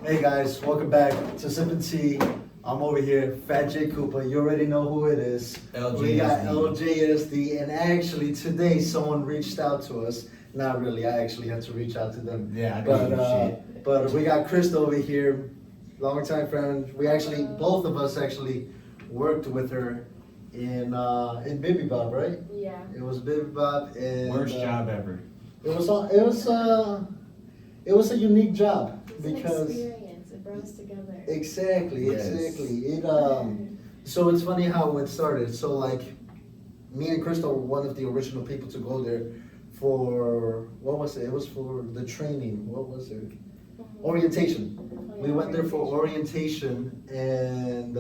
Hey guys, welcome back to Sip and Tea. I'm over here, Phat J Koopa. You already know who it is. LJSD. We got LJSD, and actually today someone reached out to us. Not really, I actually had to reach out to them. Yeah, I didn't do shit. But we got Krista over here, longtime friend. We actually, both of us actually worked with her in Baby Bob, right? Yeah. It was Baby Bob, and Worst job ever. It was a unique job It's an because. experience. It brought us together. Exactly. It so it's funny how it started. So like me and Krista were one of the original people to go there for what was it? It was for the training. What was it? Orientation. We went there for orientation and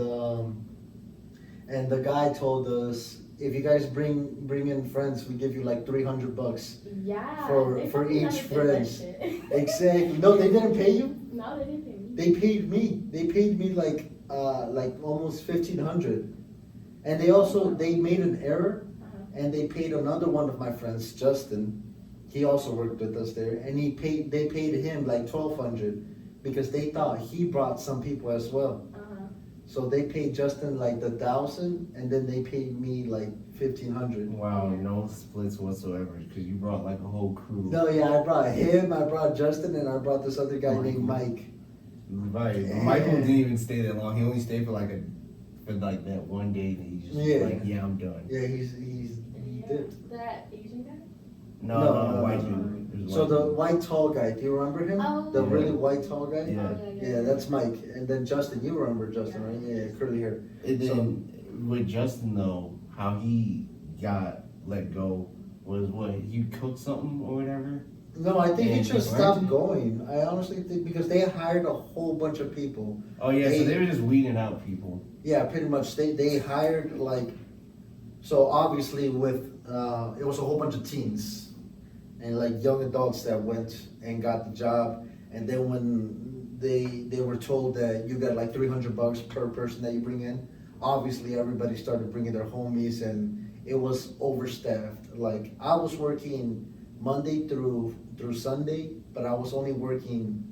the guy told us if you guys bring in friends, we give you like $300 Yeah. for each friend. friend. Exactly. No, they didn't pay you. No, they didn't pay me. They paid me. They paid me like almost 1,500, and they made an error, and they paid another one of my friends, Justin. He also worked with us there, and they paid him like 1,200 because they thought he brought some people as well. So they paid Justin like 1,000, and then they paid me like 1,500. Wow, no splits whatsoever because you brought like a whole crew. No, yeah, I brought him, I brought Justin, and I brought this other guy named Mike. Right, but Michael didn't even stay that long. He only stayed for like that one day that he just was like, yeah, I'm done. Yeah, he did. That Asian guy? No, white dude. So the white tall guy, do you remember him? Oh. The really white tall guy? Yeah. Yeah, that's Mike. And then Justin, you remember Justin, right? Yeah, curly hair. And then with Justin though, how he got let go was what, you cooked something or whatever? No, I think he And just right? stopped going. I honestly think because they hired a whole bunch of people. Oh yeah, so they were just weeding out people. Yeah, pretty much. They hired so obviously with it was a whole bunch of teens and like young adults that went and got the job, and then when they were told that you got like $300 per person that you bring in, obviously everybody started bringing their homies and it was overstaffed. Like I was working Monday through Sunday, but I was only working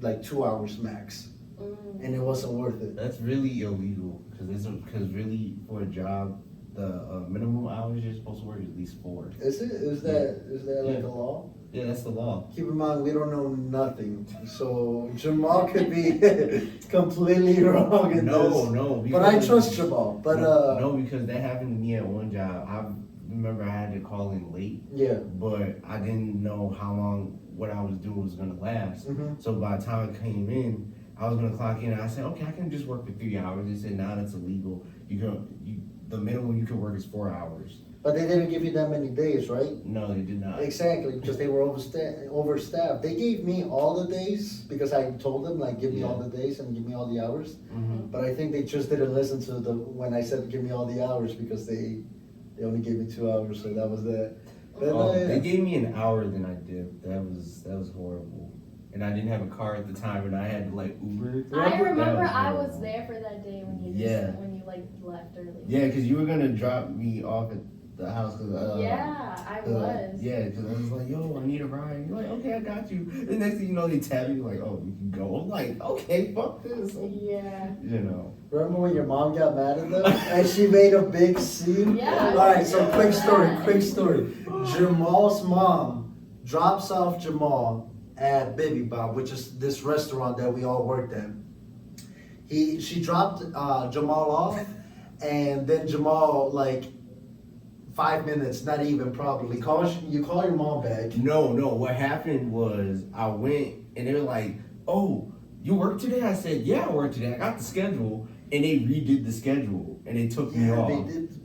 like 2 hours max, and it wasn't worth it. That's really illegal because really for a job, the minimum hours you're supposed to work is at least 4. Is it? Is that like a law? Yeah, that's the law. Keep in mind, we don't know nothing, so Jamal could be completely wrong in this. No. But I trust Jamal. But no, because that happened to me at one job. I remember I had to call in late. Yeah. But I didn't know how long what I was doing was gonna last. So by the time I came in, I was gonna clock in. And I said, okay, I can just work for 3 hours. They said, nah, that's illegal. The minimum you can work is 4 hours. But they didn't give you that many days, right? No, they did not. Exactly, because they were overstaffed. They gave me all the days because I told them like give me all the days and give me all the hours. But I think they just didn't listen to when I said give me all the hours because they only gave me 2 hours, so that was that. But, They gave me an hour, then I dipped. That was horrible. And I didn't have a car at the time, and I had to like Uber. I remember was I was horrible. there for that day when you like left early. Yeah, because you were gonna drop me off at the house. Yeah, I was. Yeah, because I was like, yo, I need a ride. You're like, okay, I got you. The next thing you know, they tap you like, oh, you can go. I'm like, okay, fuck this. Yeah. You know. remember when your mom got mad at them and she made a big scene? Yeah. All right, so quick story. Jamal's mom drops off Jamal at Baby Bob, which is this restaurant that we all worked at. She dropped Jamal off, and then Jamal, like 5 minutes, not even probably, you call your mom back. No. What happened was I went and they were like, oh, you work today? I said, yeah, I work today. I got the schedule. And they redid the schedule and they took me off.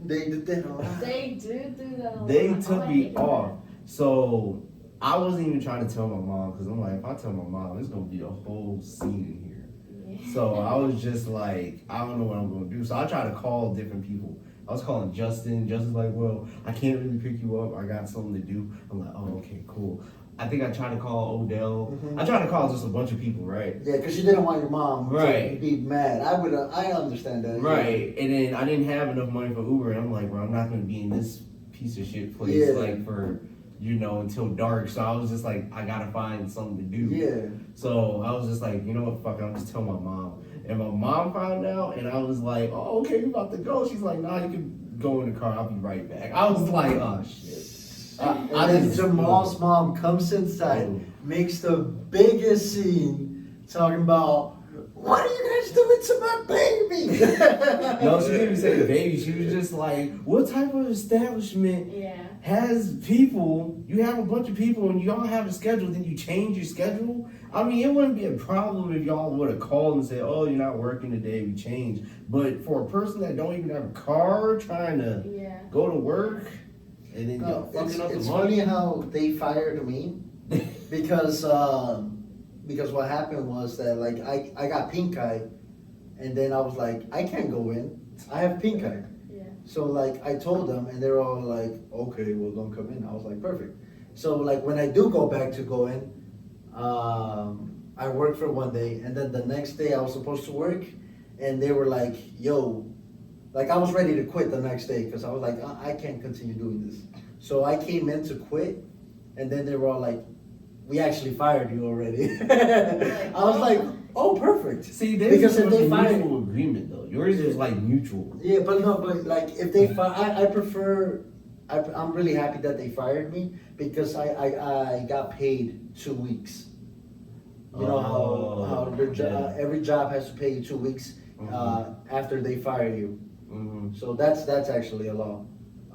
They did that a lot. They did do that a lot. They took me off. So I wasn't even trying to tell my mom because I'm like, if I tell my mom, it's going to be a whole scene in here. Yeah. So I was just like, I don't know what I'm going to do. So I tried to call different people. I was calling Justin. Justin's like, well, I can't really pick you up. I got something to do. I'm like, oh, okay, cool. I think I tried to call Odell. I tried to call just a bunch of people, right? Yeah, because you didn't want your mom Right. to be mad. I understand that. Right. And then I didn't have enough money for Uber. And I'm like, bro, I'm not going to be in this piece of shit place like for until dark. So I was just like, I gotta find something to do. Yeah. So I was just like, you know what, fuck it, I'm just telling my mom. And my mom found out, and I was like, oh, okay, you about to go? She's like, nah, you can go in the car, I'll be right back. I was like, oh, shit. And then Jamal's mom comes inside, makes the biggest scene, talking about, what are you guys doing to my baby? No, she didn't even say baby. She was just like, what type of establishment has people, you have a bunch of people and you all have a schedule, then you change your schedule? I mean, it wouldn't be a problem if y'all would have called and said, oh, you're not working today, we changed. But for a person that don't even have a car trying to go to work, and then y'all fucking up the money. It's funny how they fired me because what happened was that like I got pink eye, and then I was like, I can't go in, I have pink eye. So like I told them, and they're all like, okay, well don't come in. I was like, perfect. So like when I do go back to go in, I worked for one day, and then the next day I was supposed to work, and they were like, yo, like I was ready to quit the next day because I was like, I can't continue doing this. So I came in to quit, and then they were all like, we actually fired you already. I was like, oh, perfect. See, there's because if they fired mutual agreement though. Yours is like mutual. Yeah, but like if they I prefer. I'm really happy that they fired me because I got paid 2 weeks. You know how every job has to pay you 2 weeks after they fire you. So that's actually a law.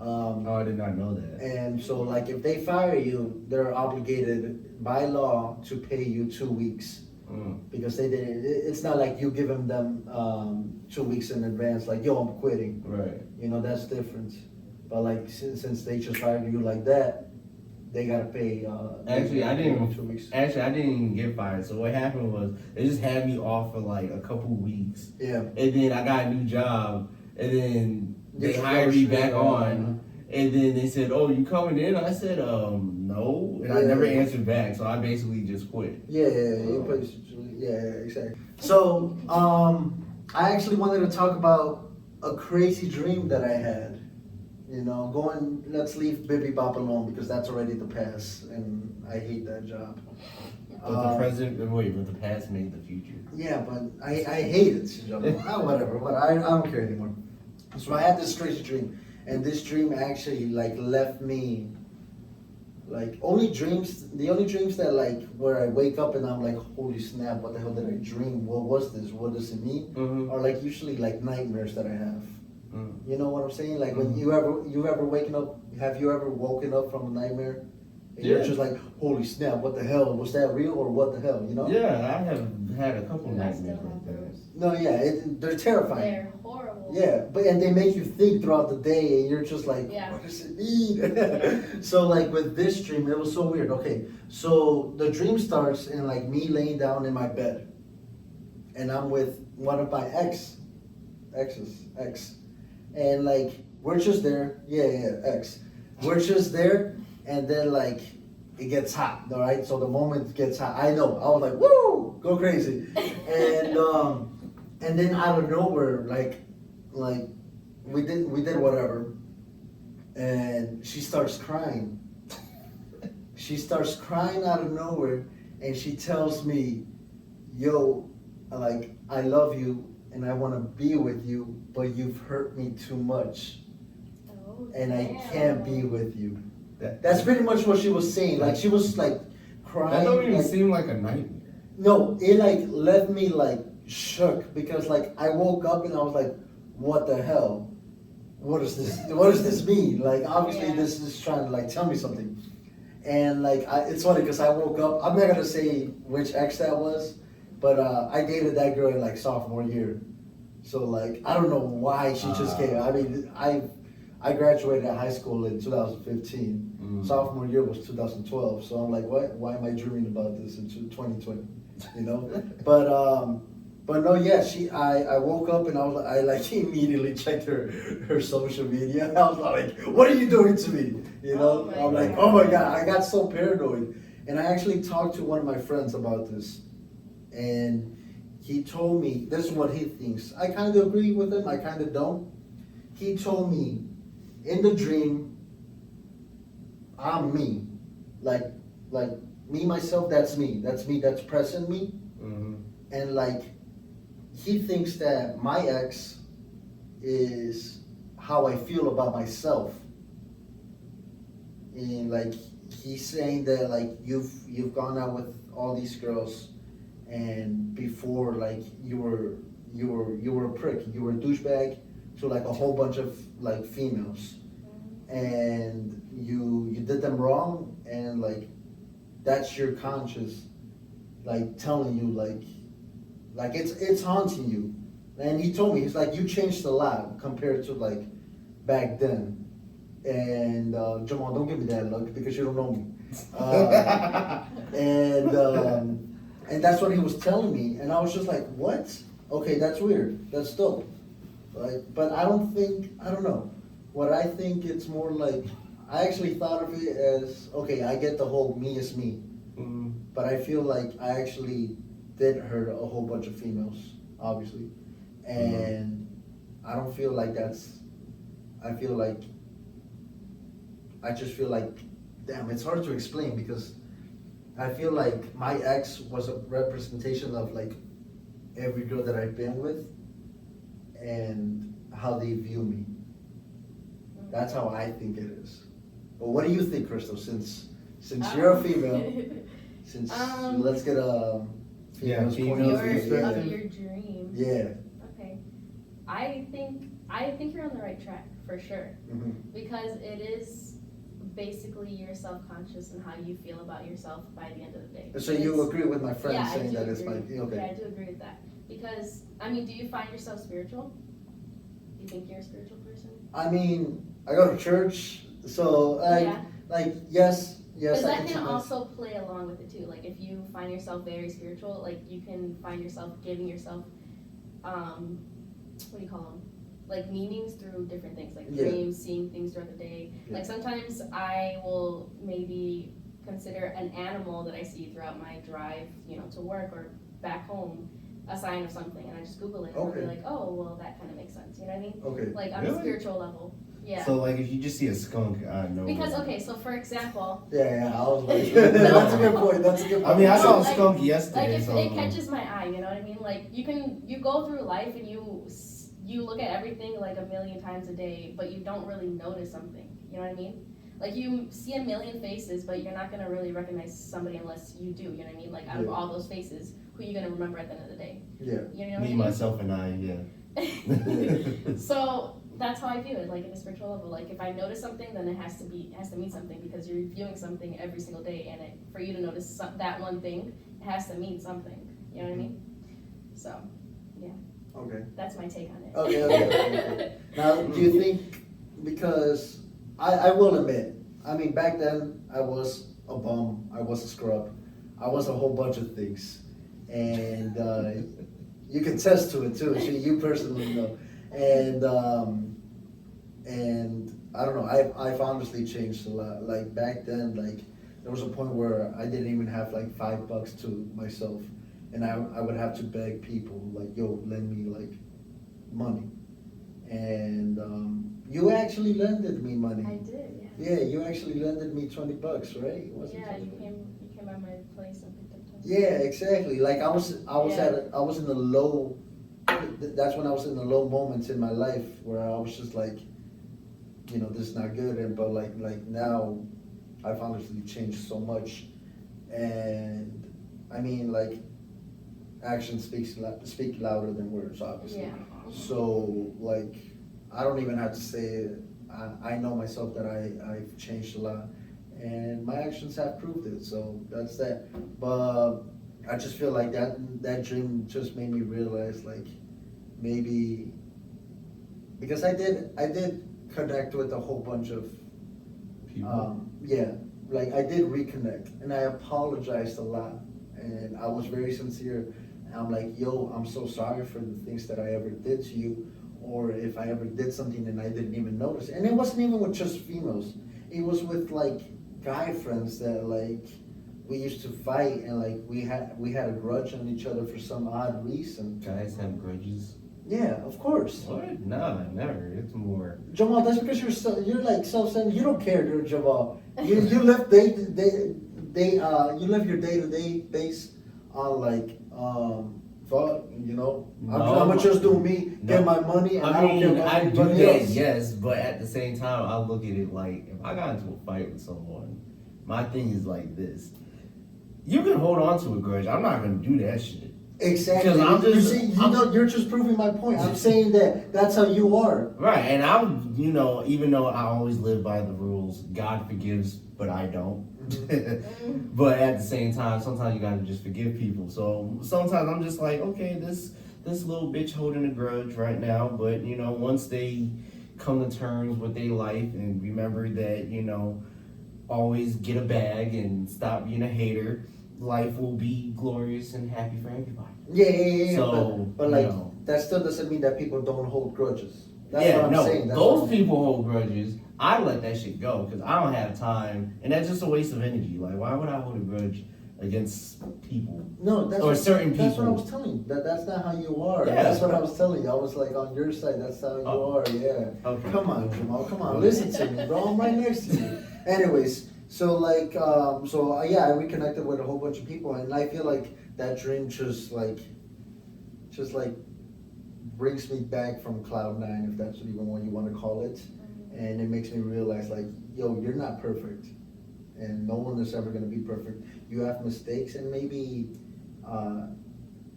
I did not know that. And so like if they fire you, they're obligated by law to pay you 2 weeks. Because they didn't. It's not like you giving them 2 weeks in advance, like, yo, I'm quitting. Right. That's different. But like since they just fired you like that, they gotta pay. Actually, I didn't. 2 weeks. Actually, I didn't even get fired. So what happened was they just had me off for like a couple weeks. Yeah. And then I got a new job, and then they hired me back on. And then they said, "Oh, you coming in?" I said, "No," and I never answered back. So I basically just quit. Yeah, exactly. So, I actually wanted to talk about a crazy dream that I had. Let's leave Bibi Bop alone because that's already the past, and I hate that job. But the past made the future. Yeah, but I hate it. Whatever, but I don't care anymore. So I had this crazy dream, and this dream actually like left me. Like the only dreams that like where I wake up and I'm like, holy snap, what the hell did I dream? What was this? What does it mean? Are like usually like nightmares that I have. You know what I'm saying? Like when you ever waken up, have you ever woken up from a nightmare? And you're just like, holy snap, what the hell? Was that real or what the hell? Yeah, I have had a couple nightmares like that. No, yeah, they're terrifying. They're horrible. Yeah, and they make you think throughout the day, and you're just like, what does it mean? So like with this dream, it was so weird. Okay, so the dream starts in like me laying down in my bed, and I'm with one of my ex, and like we're just there. Ex. We're just there, and then like it gets hot. All right, so the moment it gets hot, I know. I was like, woo, go crazy, and then out of nowhere, like we did whatever, and she starts crying. She starts crying out of nowhere, and she tells me, yo, like, I love you and I want to be with you, but you've hurt me too much, and I can't be with you. That's pretty much what she was saying. Like, she was like crying. That don't even seem like a nightmare. No, it like left me like shook because like I woke up and I was like, what the hell? What does this mean? Like obviously this is trying to like tell me something. And like it's funny because I woke up, I'm not gonna say which ex that was, but I dated that girl in like sophomore year. So like I don't know why she just came. I mean I graduated high school in 2015. Sophomore year was 2012. So I'm like, why am I dreaming about this in 2020? But no, yeah, I woke up and I like immediately checked her social media. I was like, what are you doing to me? I'm like, oh my God, I got so paranoid. And I actually talked to one of my friends about this. And he told me, this is what he thinks. I kind of agree with him, I kind of don't. He told me, in the dream, I'm me. like like me myself, that's me, that's present me, and like he thinks that my ex is how I feel about myself, and like he's saying that like you've gone out with all these girls, and before like you were a prick, you were a douchebag to like a whole bunch of like females, and you did them wrong, and like that's your conscience like telling you like it's haunting you. And he told me, he's like, you changed a lot compared to like back then. And Jamal, don't give me that look because you don't know me. And that's what he was telling me, and I was just like, what? Okay, that's weird. That's dope. Like, but I don't know. What I think it's more like, I actually thought of it as, okay, I get the whole me is me. But I feel like I actually did hurt a whole bunch of females, obviously. And I don't feel like I just feel like, damn, it's hard to explain because I feel like my ex was a representation of like every girl that I've been with and how they view me. That's how I think it is. But what do you think, Crystal? Since you're a female, let's get a female's point of view. Of your dream. Yeah. Okay. I think you're on the right track for sure, because it is basically you're self-conscious and how you feel about yourself by the end of the day. So you agree with my friend saying that it's agree. like, okay. Yeah, I do agree with that. Because, I mean, do you find yourself spiritual? Do you think you're a spiritual person? I mean, I go to church, so like yes. Because that can also play along with it too. Like if you find yourself very spiritual, like you can find yourself giving yourself, what do you call them? Like meanings through different things, like dreams, seeing things throughout the day. Yeah. Like sometimes I will maybe consider an animal that I see throughout my drive, to work or back home, a sign of something, and I just Google it and I'll be like, oh, well, that kind of makes sense. You know what I mean? Okay. Like on a spiritual level. Yeah. So like if you just see a skunk, I know. Because so for example. Yeah, I was like, that's a good point. That's a good point. I mean, I saw a skunk yesterday. Like if it catches my eye, you know what I mean? Like you go through life and you look at everything like a million times a day, but you don't really notice something. You know what I mean? Like you see a million faces, but you're not gonna really recognize somebody unless you do. You know what I mean? Like out of all those faces, who are you gonna remember at the end of the day? Yeah. You know what Me, I mean? myself, and I. Yeah. So that's how I view it, like in a spiritual level. Like if I notice something, then it has to mean something because you're viewing something every single day, and for you to notice that one thing, it has to mean something. You know what I mean? So, yeah. Okay. That's my take on it. Okay. Now, do you think, because I will admit, I mean, back then I was a bum, I was a scrub, I was a whole bunch of things, and you can attest to it too. You personally know, and I don't know. I've honestly changed a lot. Like back then, like there was a point where I didn't even have like $5 to myself, and I would have to beg people like, yo, lend me like money, and you actually lended me money. I did, yeah. Yeah, you actually lended me $20, right? Yeah, you came at my place and picked up 20. Yeah, exactly. Like I was in the low. That's when I was in the low moments in my life where I was just like, this is not good. But like now, I've honestly changed so much, and I mean like, actions speak louder than words, obviously. Yeah. So like, I don't even have to say it. I know myself that I've changed a lot, and my actions have proved it. So that's that. But I just feel like that dream just made me realize like maybe because I did connect with a whole bunch of people. Like I did reconnect, and I apologized a lot, and I was very sincere. And I'm like, yo, I'm so sorry for the things that I ever did to you, or if I ever did something and I didn't even notice. And it wasn't even with just females. It was with like guy friends that like we used to fight, and like we had a grudge on each other for some odd reason. Guys have grudges. Yeah, of course. What? Nah, never. It's more. Jamal, that's because you're like self-centered. You don't care, dude, Jamal. You live you live your day-to-day base on like thought. You know, I'm gonna just do me, get my money, and I don't care about I do anybody that, else. yes, but at the same time, I look at it like if I got into a fight with someone, my thing is like this: you can hold on to a grudge. I'm not gonna do that shit. Exactly. Because I'm just, You're just proving my point. I'm saying that that's how you are. Right, and I'm, even though I always live by the rules, God forgives, but I don't. But at the same time, sometimes you gotta just forgive people. So sometimes I'm just like, okay, this little bitch holding a grudge right now, but once they come to terms with their life and remember that, always get a bag and stop being a hater, life will be glorious and happy for everybody. Yeah. So, but like that still doesn't mean that people don't hold grudges. That's yeah, what I'm no, saying. those people hold grudges. I let that shit go because I don't have time, and that's just a waste of energy. Like, why would I hold a grudge against people? No, that's or certain people. That's what I was telling you. That's not how you are. Yeah. That's what I was telling you. I was like on your side. That's how you are. Yeah. Okay. Come on, Jamal. Come on. Listen to me, bro. I'm right next to you. Anyways, so like, yeah, I reconnected with a whole bunch of people, and I feel like that dream just like brings me back from cloud nine, if that's even what you want to call it, and it makes me realize like, yo, you're not perfect, and no one is ever gonna be perfect. You have mistakes, and maybe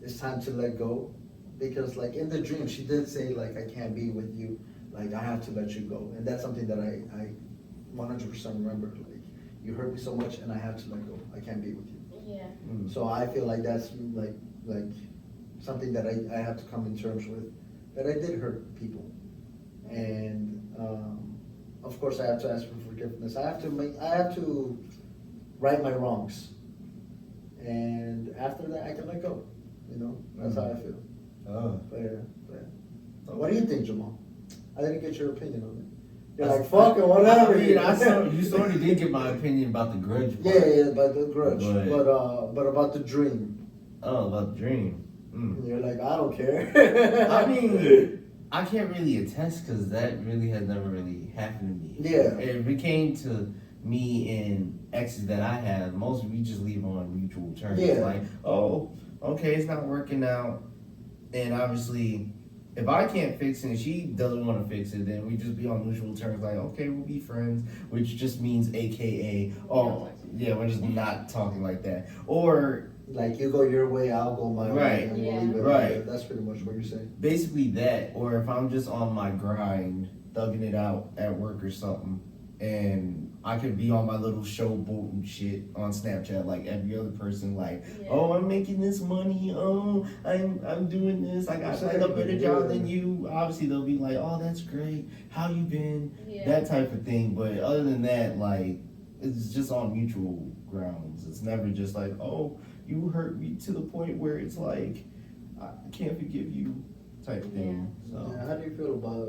it's time to let go, because like in the dream, she did say like, I can't be with you, like I have to let you go, and that's something that I 100% remember. Like, you hurt me so much, and I have to let go. I can't be with you. Yeah. So I feel like that's like something that I have to come in terms with, that I did hurt people, and of course I have to ask for forgiveness. I have to right my wrongs, and after that I can let go. That's how I feel. Oh. But what do you think, Jamal? I didn't get your opinion on it. You're like, fuck it, whatever. You sort of did get my opinion about the grudge part. Yeah, about the grudge, but about the dream. Oh, about the dream. And you're like, I don't care. I mean, I can't really attest because that really has never really happened to me. Yeah. If it came to me and exes that I have, most we just leave on mutual terms. Yeah. Like, oh, okay, it's not working out. And obviously, if I can't fix it and she doesn't want to fix it, then we just be on mutual terms. Like, okay, we'll be friends, which just means AKA, oh, yeah, we're just not talking like that. Or like, you go your way, I'll go my way. And Yeah. we'll leave it Right. there. That's pretty much what you're saying. basically that, or if I'm just on my grind, thugging it out at work or something, and I could be on my little showboat and shit on Snapchat like every other person, like, Yeah. oh, I'm making this money, oh, I'm doing this, I got like a better job than you. Obviously they'll be like, oh, that's great, how you been? Yeah. That type of thing. But other than that, like, it's just on mutual grounds. It's never just like, oh, you hurt me to the point where it's like, I can't forgive you type thing. So Yeah, how do you feel about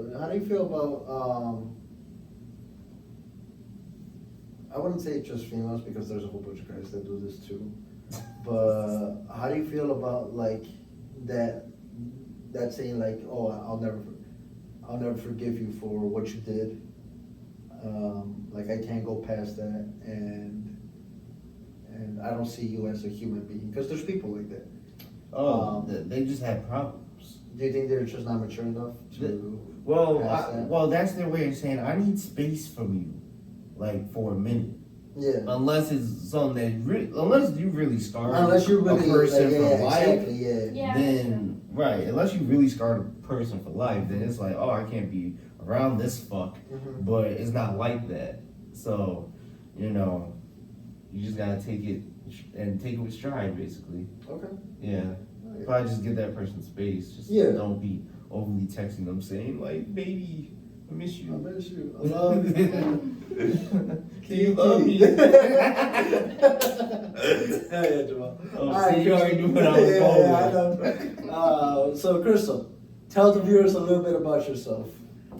I wouldn't say just females, because there's a whole bunch of guys that do this too. But how do you feel about like that saying like, oh, I'll never forgive you for what you did. Like, I can't go past that, and I don't see you as a human being, because there's people like that. they just have problems. Do you think they're just not mature enough to? Well, that's their way of saying I need space from you, like for a minute. Yeah. Unless it's something that unless you really scarred Unless you really a person like, for life, exactly, yeah. Yeah, then right. Unless you really scarred a person for life, then it's like, oh, I can't be around this fuck. Mhm. But it's not like that. So, you just gotta take it with stride, basically. Okay. Yeah. Probably just give that person space. Just don't be overly texting them saying like, baby, I miss you. I miss you. I love you. Can you love me? Yeah, Jamal. Oh, All right, see, you already knew what I was yeah, going I know. So, Crystal, tell the viewers a little bit about yourself,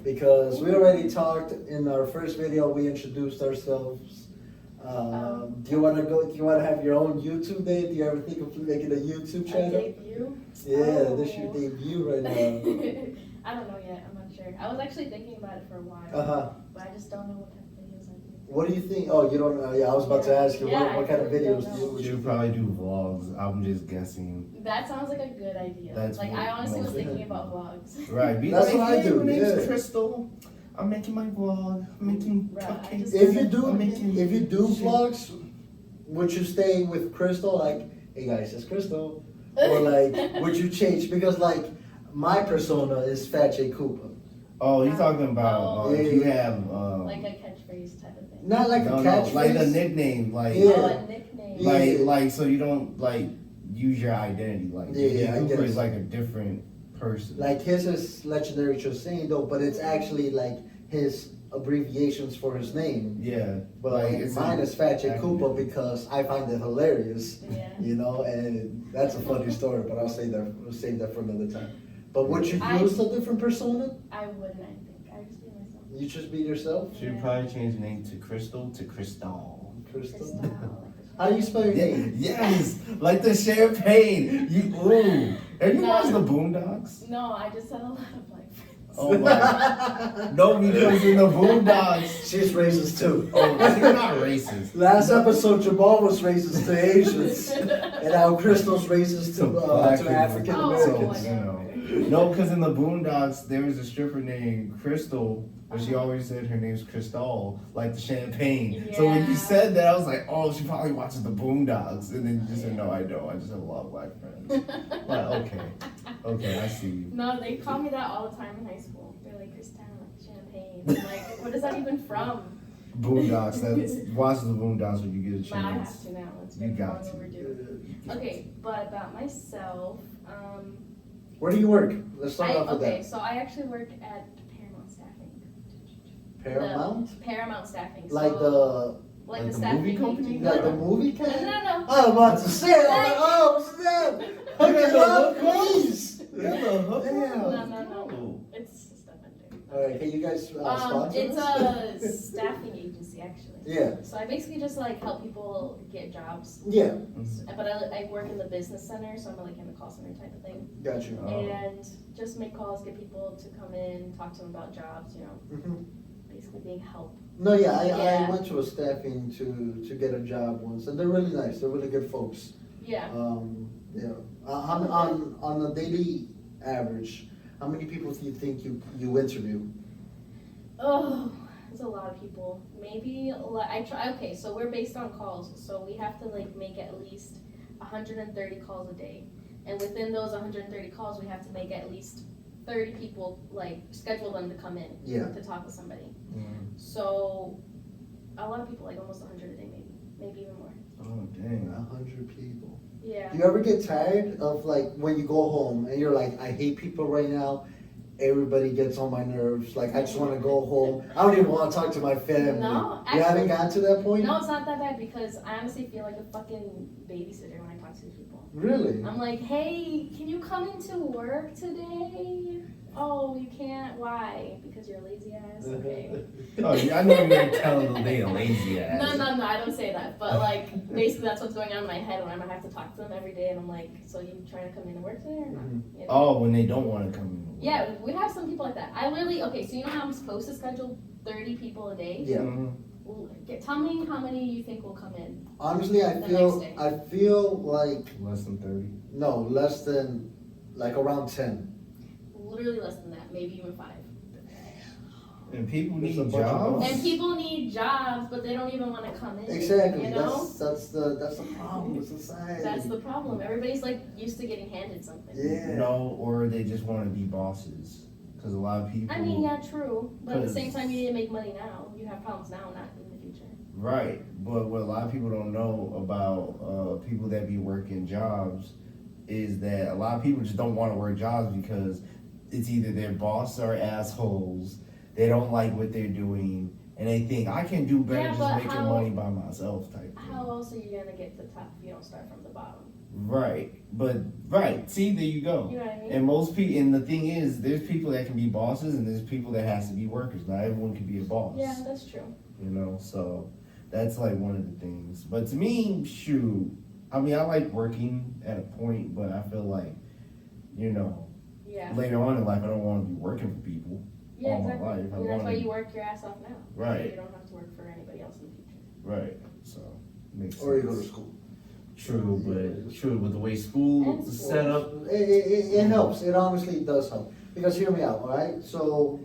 because we already talked in our first video. We introduced ourselves. Do you want to go? Do you want to have your own YouTube day? Do you ever think of making a YouTube A channel? debut? Yeah, this is your debut right now. I don't know yet. I'm not sure. I was actually thinking about it for a while, but I just don't know what kind of videos I do. What do you think? Oh, you don't know? Yeah, I was about to ask you, Yeah, what kind of I really videos don't do know. you would She'll you probably do vlogs. I'm just guessing. That sounds like a good idea. That's Like, I honestly was most- thinking about vlogs. Right. Be That's like, what I hey, do, my name's yeah. Crystal. I'm making my vlog. I'm making Right, I cupcakes. just- If you do shit. vlogs, would you stay with Crystal? Like, hey guys, it's Crystal. Or like, would you change? Because like, my persona is Phat Koopa. Oh, you're talking about Yeah. if you have Like a catchphrase type of thing. Not like no, a no, catchphrase. like a nickname, like Yeah. Oh, a nickname. Yeah. like so you don't like use your identity, like Yeah, I Cooper guess. is like a different person. Like his is legendary Chosane though, but it's actually like his abbreviations for his name. Yeah, But like like it's mine a- is Phat Koopa acronym. because I find it hilarious. Yeah. You know, and that's a funny story, but I'll save that for another time. But would you I- use a different persona? I wouldn't, I think. I would just be myself. You just be yourself? Should probably change the name to Crystal to Crystal. Crystal. Crystal, like the How do you spell your Yeah, name? yes, like the champagne. You ooh. Have you No. watched the Boondocks? No, I just had a lot of like friends. Oh my. No, because in the Boondocks. She's racist too. Oh, you're not racist. Last episode, Jamal was racist to Asians, and now Crystal's racist to Black people. African Oh, Americans. You know. No, because in the Boondocks, there was a stripper named Crystal, but she always said her name's Crystal, like the champagne. So when you Yeah. said that, I was like, oh, she probably watches the Boondocks. And then you just said, no, I don't. I just have a lot of black friends. Like, okay, I see you. No, they call me that all the time in high school. They're like, Kristen, champagne. I'm like, what is that even from? Boondocks, watch the Boondocks when you get a Now I have chance. to now. It's You been got long to. overdue. Okay, but about myself, Where do you work? Let's start off with okay, that. so I actually work at Paramount Staffing. Paramount? Paramount Staffing. Like so, the like like the the staffing movie company? agency. like the No, movie no, cast? no. I'm about to say it. I'm like, oh snap! Look at the Look, hook. please. You're the hook. Damn. No. It's stuff under. All right, can you guys sponsor It's us? a staffing agency actually. Yeah, So I basically just like help people get jobs. yeah, But I work in the business center, so I'm like in the call center type of thing. got you. Oh. And just make calls, get people to come in, talk to them about jobs, you know, Mhm. basically being help. No, yeah, I Yeah. went to a staffing to get a job once, and they're really nice. They're really good folks. Yeah. Yeah. On a daily average, how many people do you think you interview? Oh, there's a lot of people. Maybe I try. Okay, so we're based on calls, so we have to like make at least 130 calls a day, and within those 130 calls, we have to make at least 30 people like schedule them to come in Yeah. to talk with somebody. Mm. So a lot of people, like almost 100 a day, maybe even more. Oh, dang. 100 people. Yeah. Do you ever get tired of like when you go home and you're like, I hate people right now. Everybody gets on my nerves. Like I just want to go home. I don't even want to talk to my family. No, you haven't actually- gotten to that point. No, it's not that bad because I honestly feel like a fucking babysitter when I talk to these people. Really? I'm like, hey, can you come into work today? Oh, you can't? Why? Because you're a lazy ass? Okay. Oh, yeah, I know you're gonna tell them they a lazy ass. No, I don't say that. But like, basically that's what's going on in my head when I have to talk to them every day and I'm like, so you trying to come in to work today or not? Mhm. You know? Oh, when they don't want to come in. Yeah, we have some people like that. I literally, okay, so you know how I'm supposed to schedule 30 people a day? Yeah. Mhm. Well, tell me how many you think will come in. Honestly, The next day. I feel like Less than 30. no, less than like around 10. Literally less than that, maybe even 5. And people There's need a bunch of jobs. us. And people need jobs, but they don't even want to come in. Exactly. You know? That's the problem with society. That's the problem. Everybody's like used to getting handed something. Yeah. No, or they just want to be bosses. Because a lot of people. I mean, yeah, true. But at the same 'Cause- time, you need to make money now. You have problems now, not in the future. Right, but what a lot of people don't know about people that be working jobs is that a lot of people just don't want to work jobs because it's either their boss are assholes, they don't like what they're doing, and they think I can do better Yeah, just but making how- money by myself type thing. How else are you gonna get to the top if you don't start from the bottom? Right, but right, see, there you go. You know what I mean? And most people, and the thing is, there's people that can be bosses, and there's people that has to be workers. Not everyone can be a boss. Yeah, that's true. You know, so That's like one of the things. But to me, shoot, I mean, I like working at a point, but I feel like, you know, Yeah. later on in life, I don't want to be working for people Yeah, all exactly. my life. I And that's want why to, you work your ass off now. Right. You don't have to work for anybody else in the future. right. So, makes sense. Or you go to school. True, but the way school And is set up, It helps. It honestly does help. Because hear me out, all right? So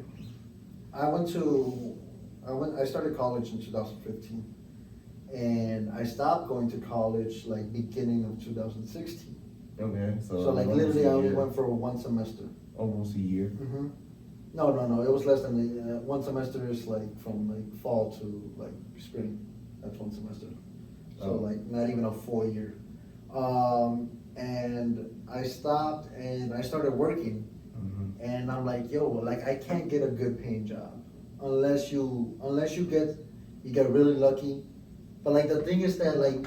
I started college in 2015, and I stopped going to college like beginning of 2016. okay, so So like almost literally, I a only year. went for one semester. Almost a year. Mm-hmm. No. It was less than one semester is like from like fall to like spring. That's one semester. So Oh. like not even a full year. And I stopped and I started working, Mm-hmm. and I'm like, yo, like I can't get a good paying job unless you get really lucky. But like the thing is that like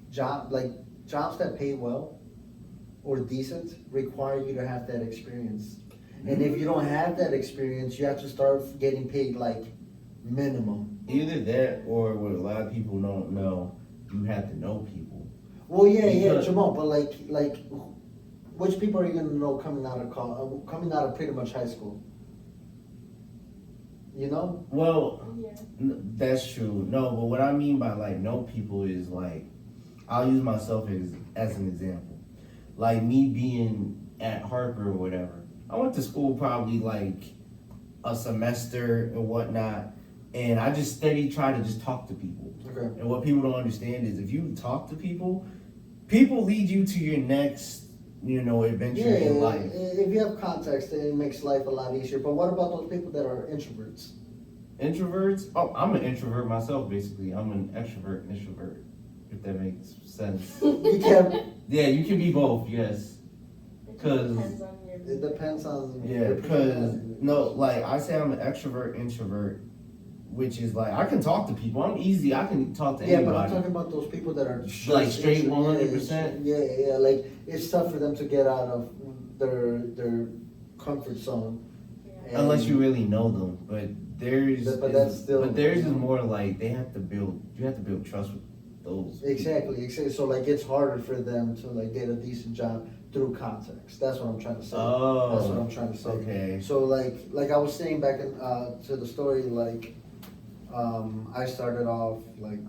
jobs that pay well or decent require you to have that experience. And if you don't have that experience, you have to start getting paid like minimum. Either that or what a lot of people don't know, you have to know people. Well, yeah, Because- Jamal, but like, which people are you gonna know coming out of coming out of pretty much high school? You know? Well, Yeah. that's true. No, but what I mean by like know people is like, I'll use myself as an example. Like me being at Harper or whatever. I went to school probably like a semester and whatnot, and I just steady try to just talk to people. Okay. And what people don't understand is if you talk to people, people lead you to your next, adventure Yeah, in life. if you have context, it makes life a lot easier. But what about those people that are introverts? Introverts? Oh, I'm an introvert myself, basically. I'm an extrovert and introvert, if that makes sense. You can't. Yeah, you can be both, yes. It just 'Cause- depends on your. It depends on. Yeah, your because, personality. no, like, I say I'm an extrovert, introvert, which is like, I can talk to people. I'm easy. I can talk to Yeah, but I'm anybody. talking about those people that are Like straight intro- 100%? Yeah, like it's tough for them to get out of their comfort zone. Yeah. Unless you really know them. But theirs is more like you have to build trust with those. Exactly. So like it's harder for them to like get a decent job through context. That's what I'm trying to say. Oh, That's what I'm trying to say. okay. So like I was saying back in to the story, like I started off like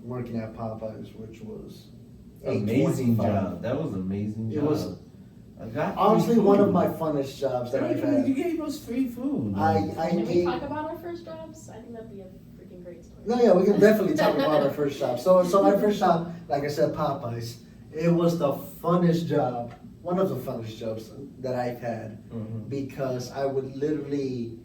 working at Popeyes, which was Amazing $8.25. job. That was an amazing It job. was I got honestly free one of food. my funnest jobs that I've You had. gave us free food. I Can we gave. talk about our first jobs? I think that'd be a freaking great story. No, yeah, we can definitely talk about our first job. So my first job, like I said, Popeyes, it was the funnest job, one of the funnest jobs that I've had, Mhm. because I would literally,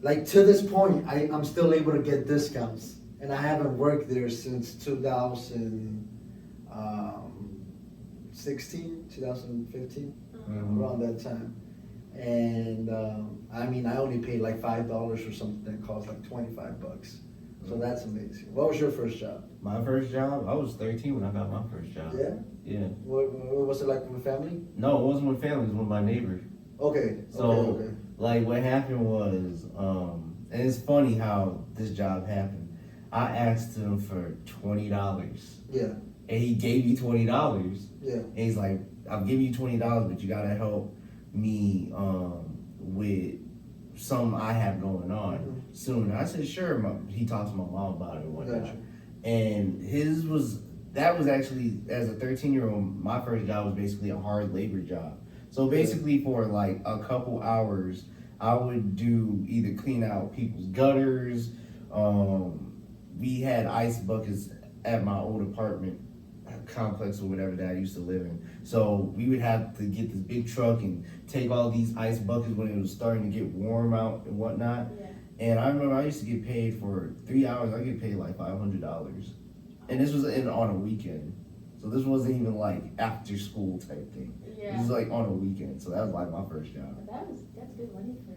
like to this point, I'm still able to get discounts, and I haven't worked there since 2015, Mhm. around that time. And I mean, I only paid like $5 for something that cost like $25. So that's amazing. What was your first job? My first job, I was 13 when I got my first job. Yeah? Yeah. What was it like with family? No, it wasn't with family, it was with my neighbor. Okay. So, okay. like, what happened was, and it's funny how this job happened. I asked him for $20, Yeah, and he gave me $20. yeah. And he's like, "I'll give you $20, but you gotta help me with something I have going on Mhm. soon." I said, "Sure." He talked to my mom about it and whatnot. Gotcha. And that was actually, as a 13-year-old, my first job was basically a hard labor job. So basically for like a couple hours, I would do either clean out people's gutters. We had ice buckets at my old apartment complex or whatever that I used to live in. So we would have to get this big truck and take all these ice buckets when it was starting to get warm out and whatnot. Yeah. And I remember I used to get paid for 3 hours. I get paid like $500, and this was on a weekend. So this wasn't even like after school type thing. This Yeah. was like on a weekend. So that was like my first job. But that's good money for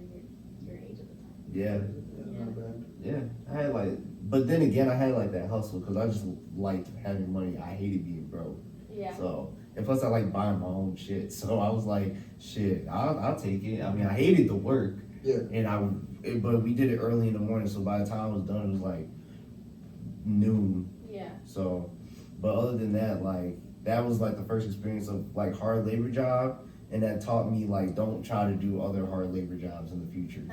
your age at the time. Yeah, Yeah, not bad. yeah. I had like, but then again, I had like that hustle because I just liked having money. I hated being broke. Yeah. So, and plus I like buying my own shit. So I was like, shit, I'll take it. I mean, I hated the work. Yeah. And but we did it early in the morning, so by the time I was done, it was like noon. Yeah. So, but other than that, like that was like the first experience of like hard labor job, and that taught me like don't try to do other hard labor jobs in the future.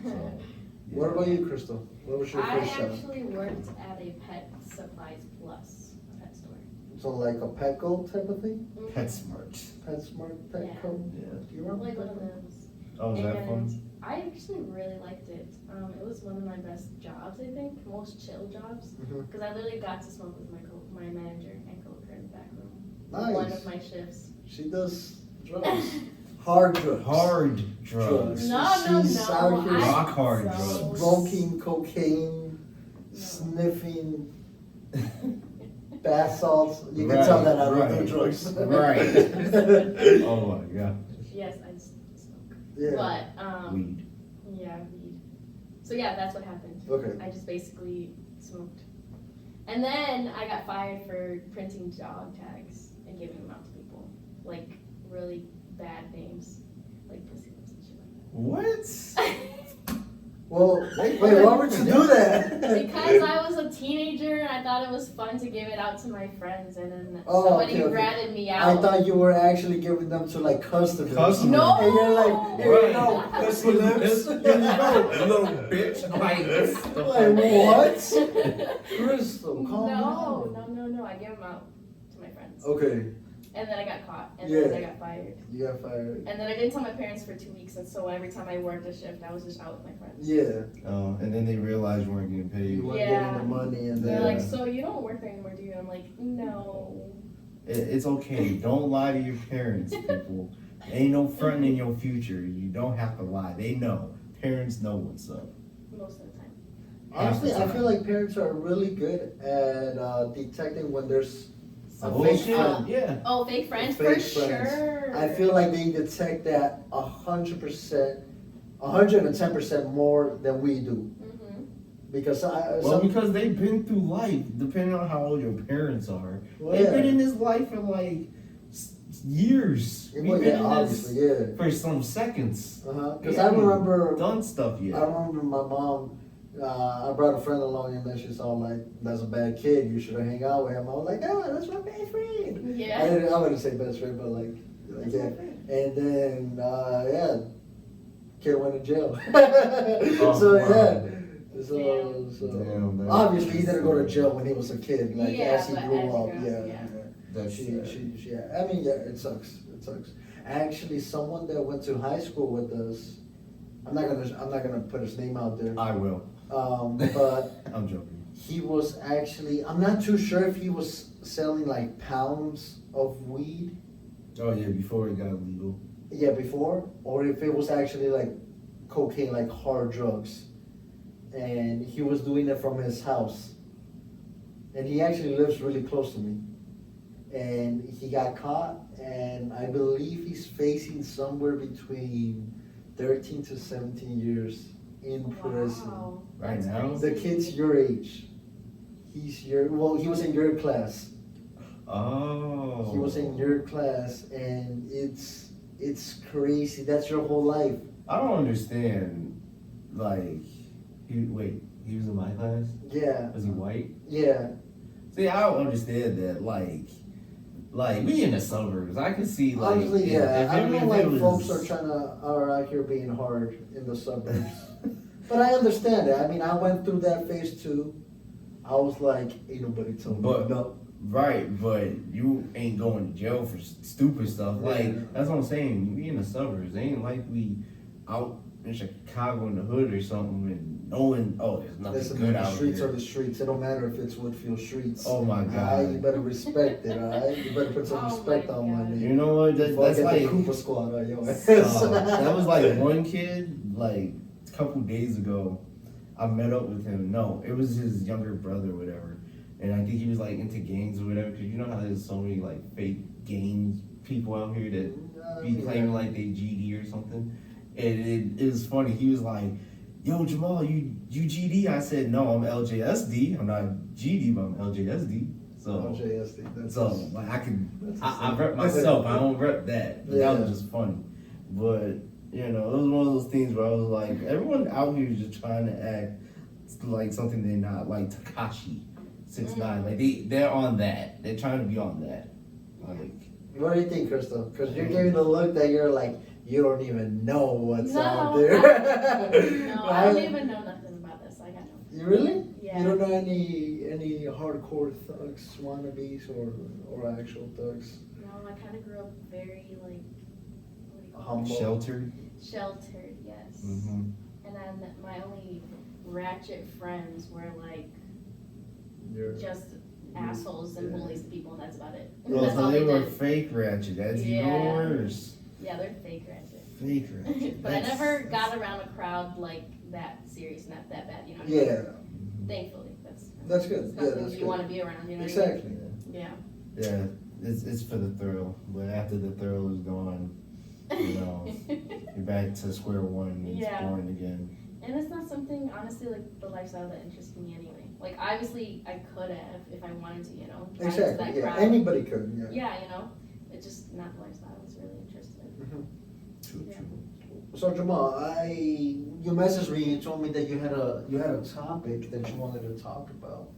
So, yeah. What about you, Crystal? What was your I first job? actually worked at a Pet Supplies Plus pet store. So like a Petco type of thing? PetSmart. PetSmart, Petco? Yeah. Do you remember Like one of Petco? those. Oh, is that fun? And I actually really liked it. It was one of my best jobs, I think, most chill jobs, Mhm. because I literally got to smoke with my manager and coworker in the back room. Nice. One of my shifts. She does drugs. Hard drugs. Hard drugs. No, She's out here Rock hard don't. drugs. smoking cocaine, No. sniffing bath salts. You can Right, tell that I don't right. do drugs. Right. Oh my god. Yes, I smoke. Yeah. But, Weed. yeah, weed. So yeah, that's what happened. Okay. I just basically smoked. And then I got fired for printing dog tags and giving them out to people. Like, really bad names. Like pussy lips and shit like What? Well, wait, why would you do that. that? Because I was a teenager and I thought it was fun to give it out to my friends, and then Oh, somebody okay, okay. ratted me I out. thought you were actually giving them to like customers. Customers. No! And you're like, here you go, pussy lips. Here you go, little bitch. Like, this the Like what? Crystal, calm down. No. I gave them out to my friends. Okay, And then I got caught, and Yeah. then I got fired. you got fired. And then I didn't tell my parents for 2 weeks, and so every time I worked a shift, I was just out with my friends. Yeah, Oh, and then they realized you weren't getting paid. you weren't Yeah. getting the money, and They're then like, so you don't work there anymore, do you? I'm like, no. It's okay. Don't lie to your parents, people. Ain't no fronting in your future. You don't have to lie. They know. Parents know what's up. Most of the time. honestly, Half I the feel time. like parents are really good at detecting when there's a fake Bullshit. friend. Yeah. Oh, fake friends? Fake For friends. sure. I feel like they detect that 100%, 110% more than we do. Mm-hmm. Because Well, because they've been through life, depending on how old your parents are. Well, They've yeah. been in this life for like years. Well, We've been yeah, in obviously, this yeah. for some seconds. Because We I haven't remember, done stuff yet. I remember my mom. I brought a friend along, and then she's all like, "That's a bad kid. You shouldn't hang out with him." I was like, "Oh, that's my best friend." Yeah. I wouldn't say best friend, but like That's yeah. my friend. And then yeah, kid went to jail. Oh, So wow. yeah. So, Damn. so Damn, that- obviously he didn't go to jail when he was a kid. Like Yeah, as he but grew as he up, grew up, yeah. That's sad. yeah. I mean, yeah, it sucks. It sucks. Actually, someone that went to high school with us. I'm not gonna put his name out there. I will. But I'm joking. he was actually. I'm not too sure if he was selling like pounds of weed. Oh yeah, before it got legal. Yeah, before, or if it was actually like cocaine, like hard drugs, and he was doing it from his house. And he actually lives really close to me. And he got caught, and I believe he's facing somewhere between 13 to 17 years in prison. Wow. Right That's now? crazy. The kid's your age. He was in your class. Oh. He was in your class, and it's crazy. That's your whole life. I don't understand. Like, he was in my class. Yeah, Was he white? yeah. See, I don't understand that. Like we in the suburbs. I can see like. Honestly, yeah. I don't know why it was- folks are out here being hard in the suburbs. But I understand it. I mean, I went through that phase too. I was like, ain't nobody told me But- no. Right, but you ain't going to jail for stupid stuff. Yeah. Like that's what I'm saying. We in the suburbs. They ain't like we out in Chicago in the hood or something and knowing there's nothing Listen, good the out streets here. are the streets. It don't matter if it's Woodfield streets. Oh my God. You better respect it, alright? You better put some Oh respect my on my God. name. You know what? Before I That's get like the Koopa squad on your ass. that was like one kid like a couple days ago. I met up with him. No, it was his younger brother or whatever. And I think he was like into gangs or whatever. Cause you know how there's so many like fake gangs people out here that be claiming like they GD or something. And it was funny. He was like, "Yo, Jamal, you GD?" I said, "No, I'm LJSD. I'm not GD, but I'm LJSD." So, LJSD. That's so like I rep myself. I don't rep that. But Yeah. that was just funny. But you know, it was one of those things where I was like, everyone out here is just trying to act like something they're not. Like Takashi. 6'9". Like they're on that. They're trying to be on that. Like, What do you think, Crystal? Because you're giving the look that you're like, you don't even know what's out No, there. no, I don't even know nothing about this. I got no. You really? Yeah. You don't know any hardcore thugs, wannabes, or actual thugs? No, I kind of grew up very like, what do you call Humble. sheltered. it? Sheltered, yes. Mm-hmm. And then my only ratchet friends were like You're, just assholes and Yeah. bullies to people, and that's about it. Oh, That's so all they they were did. fake ratchet. That's Yeah. even worse. Yeah, they're fake ratchet. Fake ratchet. But I never got around a crowd like that serious, not that bad, you know what I mean? yeah, Thankfully, that's good. it's Yeah, nothing that's you good. want to be around, you know what Exactly. I mean? Yeah. Yeah, it's for the thrill. But after the thrill is gone, you know, you're back to square one and it's Yeah. boring again. And it's not something, honestly, like the lifestyle that interests me anyway. Like, obviously, I could have if I wanted to, you know. try into Exactly. that Yeah, crowd. anybody could. Yeah. Yeah, you know. It's just not the lifestyle I was really interested in. True, Yeah. true. So Jamal, you messaged me. You told me that you had a topic that you wanted to talk about.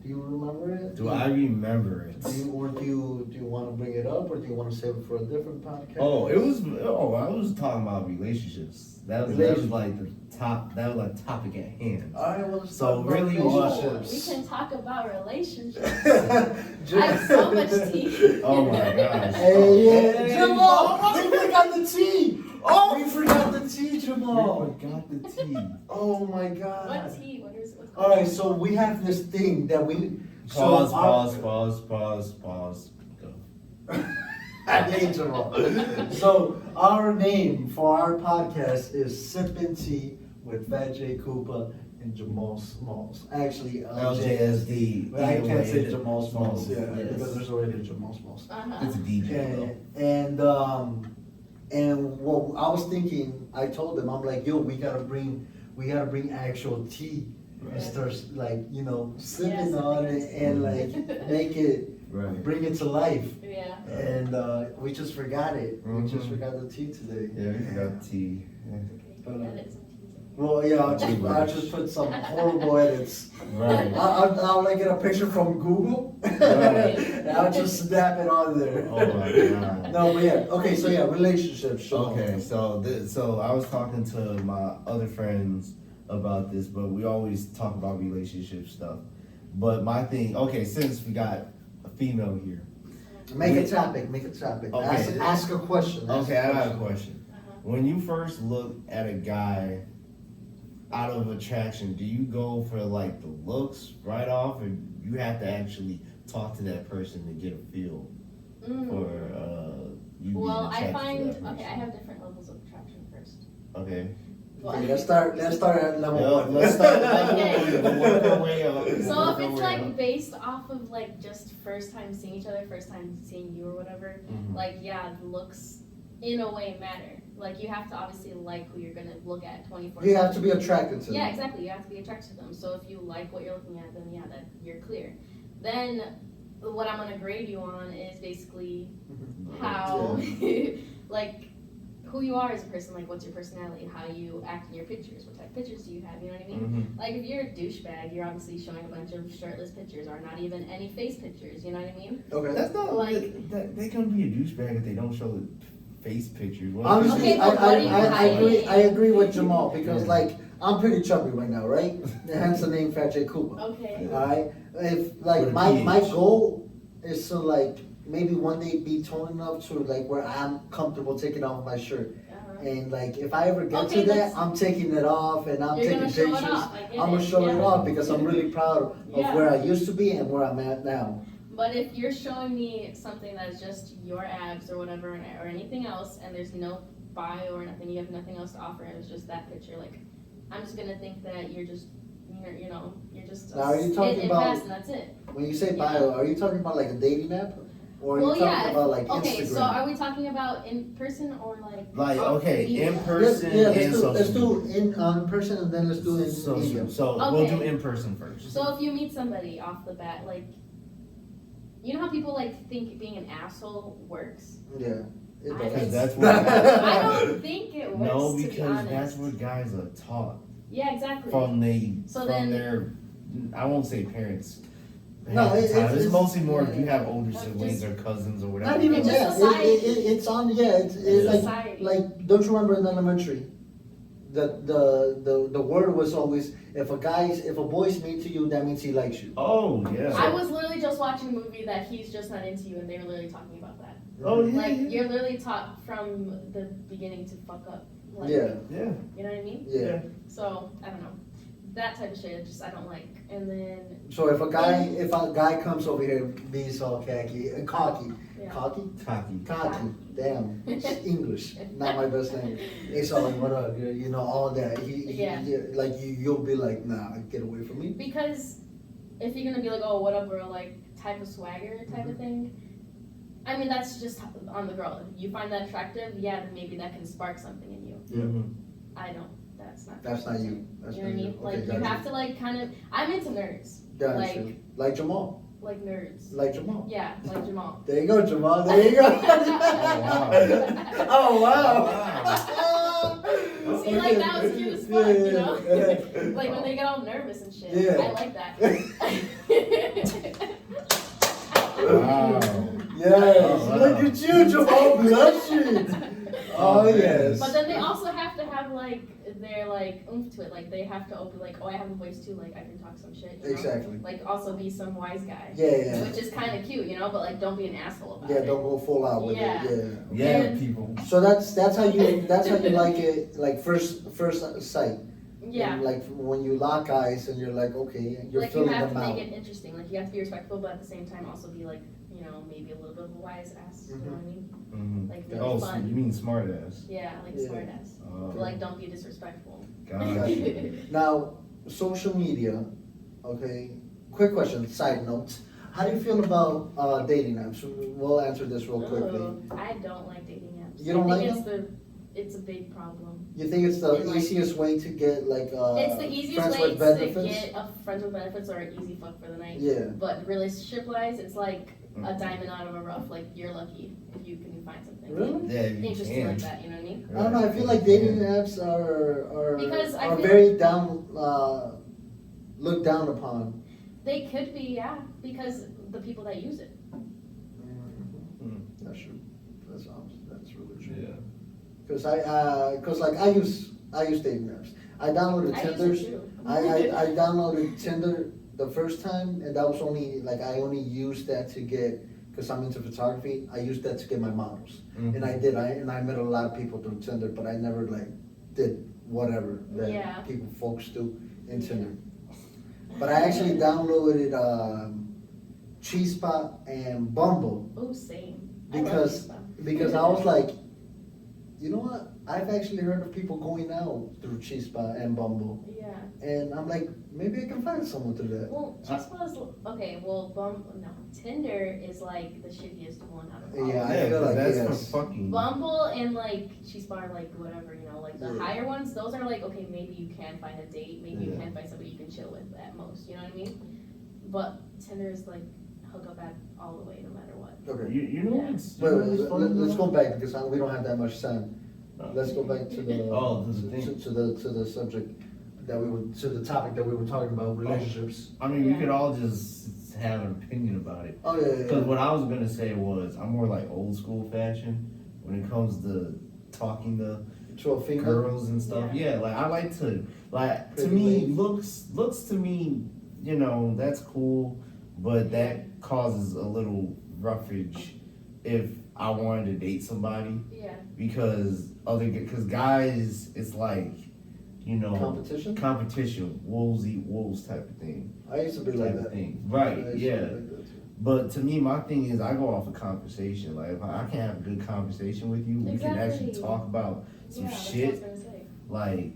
Do you remember it? Do I remember it? Do you want to bring it up, or do you want to save it for a different podcast? I was talking about relationships. That was like the top. That was like topic at hand. All right. Well, let's So talk about really, Oh, relationships. we can talk about relationships. I have so much tea. Oh my gosh. Hey, yeah, Hey, Jamal, we forgot the tea. Oh, we forgot the tea, Jamal. We forgot the tea. Oh my God. What tea? What's All right, so we have this thing that we. Pause, so our- pause. Go. I hate Jamal. So our name for our podcast is Sippin' Tea with Phat Koopa and Jamal Smalls. Actually, LJSD. But I Either can't way, say Jamal Smalls, yeah, Yes. because there's already a Jamal Smalls. Uh-huh. It's a DJ though. And what I was thinking, I told them, I'm like, yo, we gotta bring actual tea and start like, sipping Yeah, on sipping it and like make it, Right. bring it to life. Yeah. And we just forgot it. We just Mhm. forgot the tea today. Yeah, we forgot the tea. Yeah. But, Edit some teas in here. Well, yeah, I'll just put some horrible edits. Right. I'll like get a picture from Google. Right. And I'll just snap it on there. Oh my God. No, but yeah. Okay, so yeah, relationships. So. Okay, so I was talking to my other friends about this, but we always talk about relationship stuff. But my thing, okay, since we got a female here, Make a topic. Okay. Ask a question. okay, I got a question. Uh-huh. When you first look at a guy out of attraction, do you go for like the looks right off, or you have to actually talk to that person to get a feel for you being Well, I attracted find, to that person? okay, I have different levels of attraction first. Okay. Well, Okay, let's start at level one. Let's start with Okay. we'll work our way up. We'll So work if our it's way like up. based off of like just first time seeing each other, first time seeing you or whatever, Mhm. like yeah, looks in a way matter. Like you have to obviously like who you're gonna look at 24/7. You have to be attracted to Yeah, them. exactly. You have to be attracted to them. So if you like what you're looking at, then yeah, that you're clear. Then what I'm gonna grade you on is basically how like who you are as a person, like what's your personality, how you act in your pictures, what type of pictures do you have, you know what I mean? Mhm. Like if you're a douchebag, you're obviously showing a bunch of shirtless pictures or not even any face pictures, you know what I mean? Okay. That's not Like- like they can be a douchebag if they don't show the face pictures. What Honestly, Okay, but what are you hiding? I agree with Jamal because Yeah. like I'm pretty chubby right now, right? Hence the name Phat Koopa. Okay. Alright? If like With a my PH. goal is to like maybe one day be toned enough to like where I'm comfortable taking off my shirt. Uh-huh. And like if I ever get Okay, to that, let's- I'm taking it off and I'm You're taking gonna show pictures. it off. I get I'm gonna it. show it Yeah. off because I'm really proud of Yeah. where I used to be and where I'm at now. But if you're showing me something that's just your abs or whatever or anything else, and there's no bio or nothing, you have nothing else to offer, and it's just that picture, like I'm just gonna think that you're just you're just Now, are you talking hit about- pass and that's it. When you say bio, are you talking about like a dating app? Or are you Well, talking yeah. about like Okay, Instagram? so are we talking about in person or Like off okay, media? in person let's and do, social. let's do media. in person and then let's do in So media. we'll Okay. do in person first. So if you meet somebody off the bat, like you know how people like think being an asshole works? Yeah. It I- does. Because that's I what don't think it works. no, to be because honest. that's what guys are taught Yeah, exactly. from So from then- their I won't say parents. No, half the time. It's it's- mostly more if you yeah. have older Just- siblings or cousins or whatever. Not even It's just that. society. It's on. Yeah, it's like Society. don't you remember in elementary? The word was always if a boy's mean to you, that means he likes you. Oh yeah. I was literally just watching a movie that he's just not into you, and they were literally talking about that. Oh yeah. Like you're literally taught from the beginning to fuck up. Like, Yeah, Yeah. You know what I mean? yeah. So I don't know. That type of shit, I don't like. And then So if a guy comes over here being all cocky, yeah. Taki. cocky, damn, English, not my best language. It's all like, what up, you know, all that. Yeah. Like you'll be like, nah, get away from me. Because if you're gonna be like, oh, what up, bro, like type of swagger type of thing. I mean, that's just on the girl. If you find that attractive, yeah, then maybe that can spark something in you. Mhm. I don't. That's not. That's not you. That's You know not what I you. mean? Okay, Like you gotcha. have to like kind of. I'm into nerds. Gotcha. like- Like Jamal. Like nerds. Like Jamal. Yeah, like Jamal. There you go, Jamal. There you go. Oh wow. See, like that was cute as fuck, you know? Like when they get all nervous and shit. Yeah. I like that. Wow. Yes. Oh, wow. Look at you, Jamal blushing. Oh man. yes. But then they also have to have like their like oomph to it. Like they have to open like, oh, I have a voice too. Like I can talk some shit. You know? Exactly. Like also be some wise guy. Yeah. Which is kind of cute, you know. But like don't be an asshole about Yeah, it. don't go full out with Yeah. it. Yeah. Yeah, And- people. So that's how you like it, like first sight. Yeah. And like when you lock eyes and you're like, okay, you're Like you feeling have them to out. make it interesting. Like you have to be respectful, but at the same time also be like, you know, maybe a little bit of a wise ass. You know what I mean? Mhm. Like really Oh, so fun. you mean smart ass? Yeah, like Yeah. smart ass. But, like don't be disrespectful. Gotcha. Now, social media. Okay. Quick question. Side note. How do you feel about dating apps? We'll answer this real quickly. Oh, I don't like dating apps. You don't I think like it's a big problem. You think it's the And, like, easiest way to get like It's the easiest friends way with to benefits? get a friends with benefits or an easy fuck for the night. Yeah. But relationship wise, it's like a diamond out of a rough. Like you're lucky if you can find something Really? Yeah, you interesting can. like that. You know what I mean? I don't know. I feel like dating apps are Because I are feel- very down looked down upon. They could be, yeah, because the people that use it. That's true. That's really true. Yeah. Because I use dating apps. I downloaded I use Tinder. it too. I downloaded Tinder the first time, and that was only like I only used that to get because I'm into photography. I used that to get my models, Mhm. and I met a lot of people through Tinder, but I never like did whatever that Yeah. folks do in Tinder. But I actually downloaded Cheese Spot and Bumble Oh, same. Because- I love because I was like, you know what? I've actually heard of people going out through Cheese Spot and Bumble, this stuff. Yeah. and I'm like, maybe I can find someone to that. Well, Chispa is okay. Well, Tinder is like the shittiest one out of all. Yeah, I Yeah, feel 'cause like that's yes. for fucking. Bumble and like Chispa are like whatever, you know, like the Yeah. higher ones. Those are like okay, maybe you can find a date, maybe you Yeah. can find somebody you can chill with at most. You know what I mean? But Tinder is like hook up at all the way, no matter what. Okay. You know Yeah. what's. Wait, you know what's funny let's though? go back because we don't have that much time. Let's go back to the Oh, to the thing. to the subject that we were to the topic that we were talking about relationships. I mean, we Yeah. could all just have an opinion about it. Oh yeah, Because what I was gonna say was, I'm more like old school fashion when it comes to talking to to a female. girls and stuff. Yeah. Yeah, like I like to, like to Pretty me, lady. looks to me, you know, that's cool, but that causes a little roughage if I wanted to date somebody Yeah. because guys, it's like, you know, competition, wolves eat wolves type of thing. I used to be like Type of that. thing. I Right, used to be yeah. like that too. But to me, my thing is I go off of conversation. Like if I can have a good conversation with you, we can actually Exactly. talk about some Yeah, that's shit. what I was gonna say. Like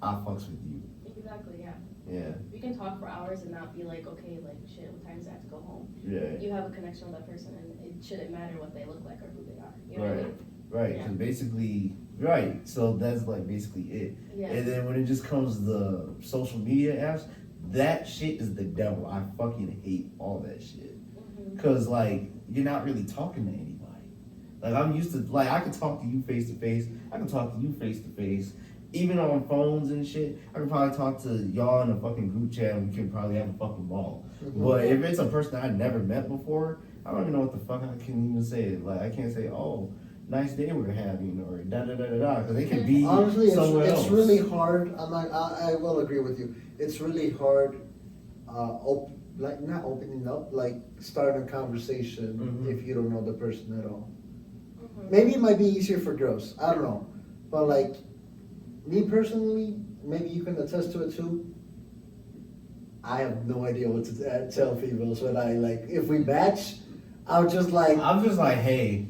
I fucks with you. Exactly. Yeah. Yeah, We can talk for hours and not be like, okay, like shit. What time does I have to go home? yeah. You have a connection with that person, and it shouldn't matter what they look like or who they are. You know what I mean? Right. Yeah. Cause basically, right. So that's like basically it. Yeah. And then when it just comes to the social media apps, that shit is the devil. I fucking hate all that shit. Mhm. Cause like you're not really talking to anybody. Like I'm used to like I can talk to you face to face. I can talk to you face to face, even on phones and shit, I could probably talk to y'all in a fucking group chat and we could probably have a fucking ball. But if it's a person I never met before, I don't even know what the fuck I can even say. Like, I can't say, oh, nice day we're having, or da da da da da, because they can be honestly, somewhere else. it's really hard. I will agree with you. It's really hard, like not opening up, like starting a conversation if you don't know the person at all. Maybe it might be easier for girls. I don't know, but like me personally, maybe you can attest to it too. I have no idea what to tell females when I like if we match. I'm just like Hey.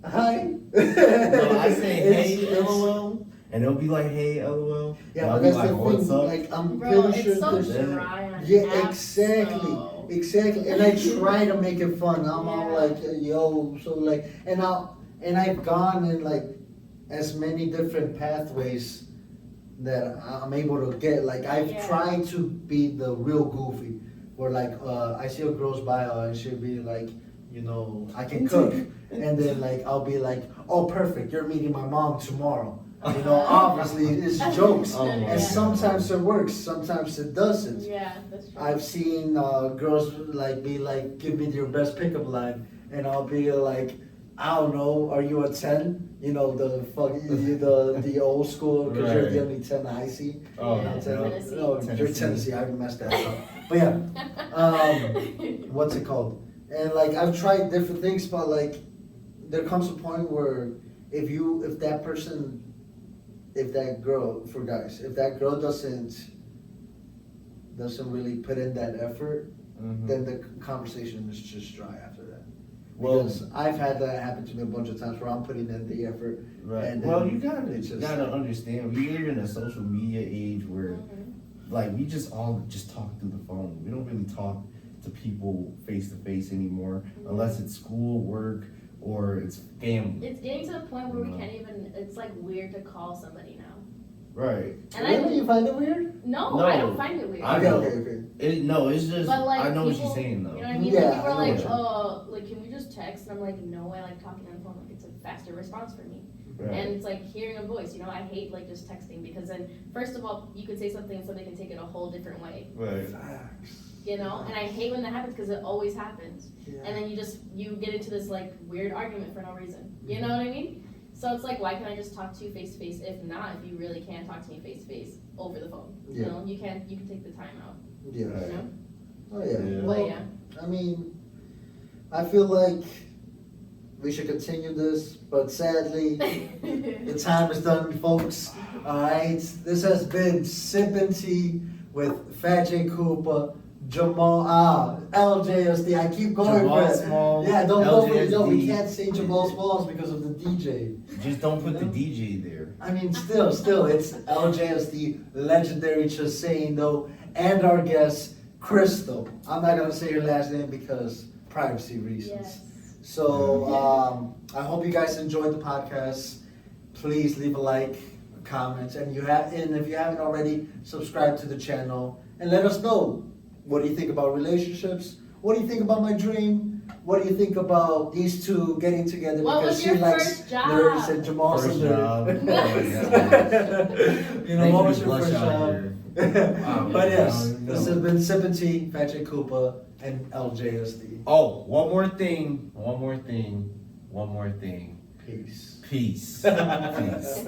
Hi. No, I say hey, LOL, and they'll be like, hey, LOL. Yeah, I'll but be that's like, the what's thing. up? Like, I'm Bro, pretty sure it's so there's. dry on Yeah, apps, exactly, so. exactly. And I try to make it fun. I'm all Yeah. like, yo, so like, and I've gone in like as many different pathways that I'm able to get. Like, I've Yeah. tried to be the real goofy, where like, I see a girl's bio and she'll be like, you know, I can cook. And then like I'll be like, oh perfect, you're meeting my mom tomorrow. You know, obviously it's jokes. Oh, And yeah. sometimes it works, sometimes it doesn't. Yeah, that's true. I've seen girls like be like, give me your best pickup line, and I'll be like, I don't know, are you a 10? You know, the old school, because you're the Right. only 10 I see. Oh, Yeah, I'm no. 10. Tennessee. No, you're Tennessee, I messed that up. But yeah, what's it called? And like I've tried different things, but like there comes a point where if that girl, for guys, if that girl doesn't really put in that effort, then the conversation is just dry after that. Well, Because I've had that happen to me a bunch of times where I'm putting in the effort. right. And Well, then you gotta it's just- understand. We live in a social media age where, like, we just all just talk through the phone. We don't really talk to people face to face anymore, unless it's school, work, or it's family. It's getting to the point where we can't even, it's like weird to call somebody now. Right. And Really? You find it weird? No, No, I don't find it weird. I Okay, don't. okay. It's just, But like I know what people, she's saying though. You know what I mean? Yeah, Like people I are know like, what oh, like can we just text? And I'm like, no, I like talking on the phone. Like it's a faster response for me. Right. And it's like hearing a voice. You know, I hate like just texting because then first of all, you could say something and somebody can take it a whole different way. Right. Facts. You know, and I hate when that happens because it always happens. Yeah. And then you get into this like weird argument for no reason. You know what I mean? So it's like, why can't I just talk to you face to face? If not, if you really can't talk to me face to face over the phone, you Yeah. know, you can take the time out. Yeah. You know, Oh yeah. Yeah. Well, but yeah. I mean, I feel like we should continue this, but sadly, the time is done, folks. All right, this has been Sippin' Tea with Phat J. Koopa, Jamal, LJSD. I keep going Jamal for it. Smalls, Yeah, don't go for it. No, we LJSD. can't say Jamal Smalls because of the DJ. Just don't put the DJ there. I mean, still, it's LJSD, legendary Chasano, and our guest, Crystal. I'm not gonna say your last name because privacy reasons. Yes. So, I hope you guys enjoyed the podcast. Please leave a like, a comment, and if you haven't already, subscribe to the channel and let us know. What do you think about relationships? What do you think about my dream? What do you think about these two getting together? What because was she your likes first job? nerds and Jamal's a First nerd. job. You know, what was your first job? Wow. But yes, I don't this know. has been Sippin' Tea, Phat J. Koopa, and LJSD. Oh, one more thing. Peace. Peace. Peace.